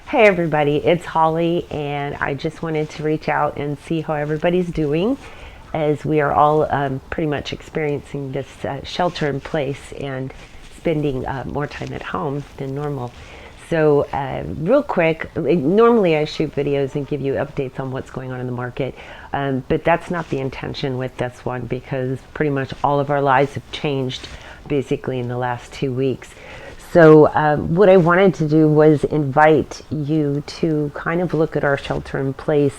Hey everybody, it's Holly, and I just wanted to reach out and see how everybody's doing as we are all pretty much experiencing this shelter in place and spending more time at home than normal. So, real quick, normally I shoot videos and give you updates on what's going on in the market, but that's not the intention with this one because pretty much all of our lives have changed basically in the last 2 weeks. So, what I wanted to do was invite you to kind of look at our shelter in place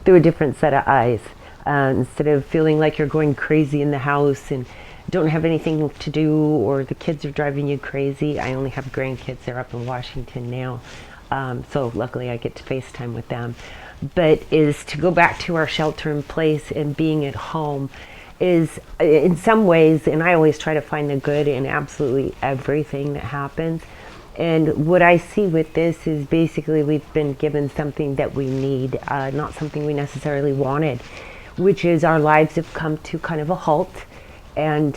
through a different set of eyes. Instead of feeling like you're going crazy in the house and don't have anything to do or the kids are driving you crazy. I only have grandkids. They're up in Washington now. So luckily I get to FaceTime with them. But is to go back to our shelter in place and being at home is in some ways, and I always try to find the good in absolutely everything that happens. And what I see with this is basically we've been given something that we need, not something we necessarily wanted, which is our lives have come to kind of a halt, and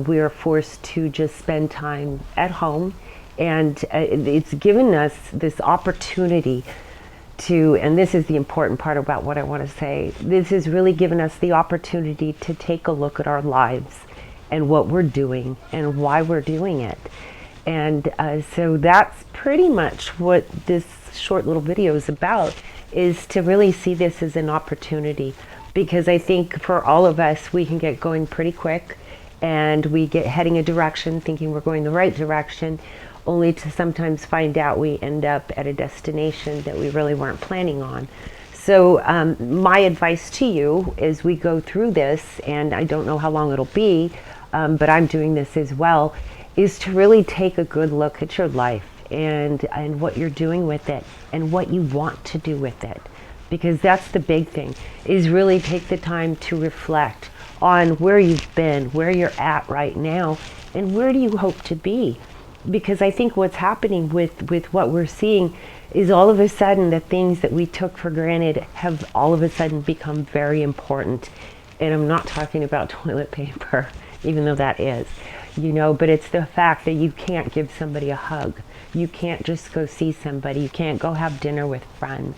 we are forced to just spend time at home. And it's given us this opportunity to, and this is the important part about what I want to say, this has really given us the opportunity to take a look at our lives and what we're doing and why we're doing it. And so that's pretty much what this short little video is about, is to really see this as an opportunity, because I think for all of us, we can get going pretty quick and we get heading a direction thinking we're going the right direction, only to sometimes find out we end up at a destination that we really weren't planning on. So my advice to you as we go through this, and I don't know how long it'll be, but I'm doing this as well, is to really take a good look at your life and what you're doing with it and what you want to do with it. Because that's the big thing, is really take the time to reflect on where you've been, where you're at right now, and where do you hope to be. Because I think what's happening with what we're seeing is all of a sudden the things that we took for granted have all of a sudden become very important. And I'm not talking about toilet paper, even though that is, but it's the fact that you can't give somebody a hug. You can't just go see somebody. You can't go have dinner with friends.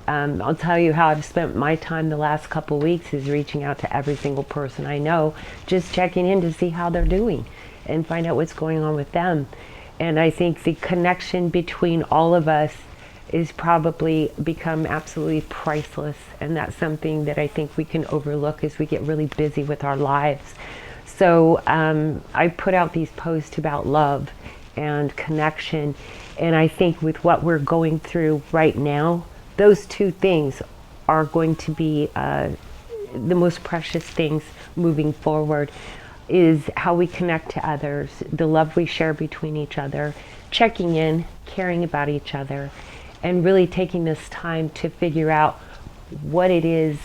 I'll tell you how I've spent my time the last couple weeks is reaching out to every single person I know, just checking in to see how they're doing and find out what's going on with them. And I think the connection between all of us is probably become absolutely priceless. And that's something that I think we can overlook as we get really busy with our lives. So I put out these posts about love and connection. And I think with what we're going through right now, those two things are going to be the most precious things moving forward, is how we connect to others, the love we share between each other, checking in, caring about each other, and really taking this time to figure out what it is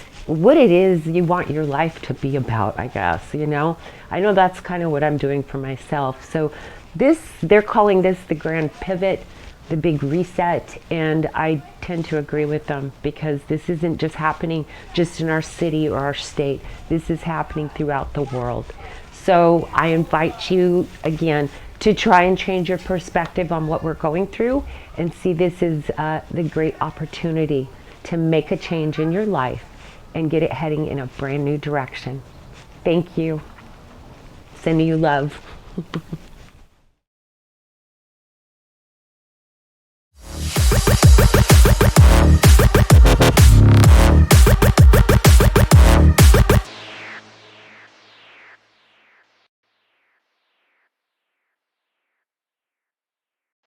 you want your life to be about, I guess, I know that's kind of what I'm doing for myself. So they're calling this the grand pivot, the big reset, and I tend to agree with them, because this isn't just happening just in our city or our state. This is happening throughout the world. So I invite you again to try and change your perspective on what we're going through and see this as the great opportunity to make a change in your life and get it heading in a brand new direction. Thank you. Sending you love.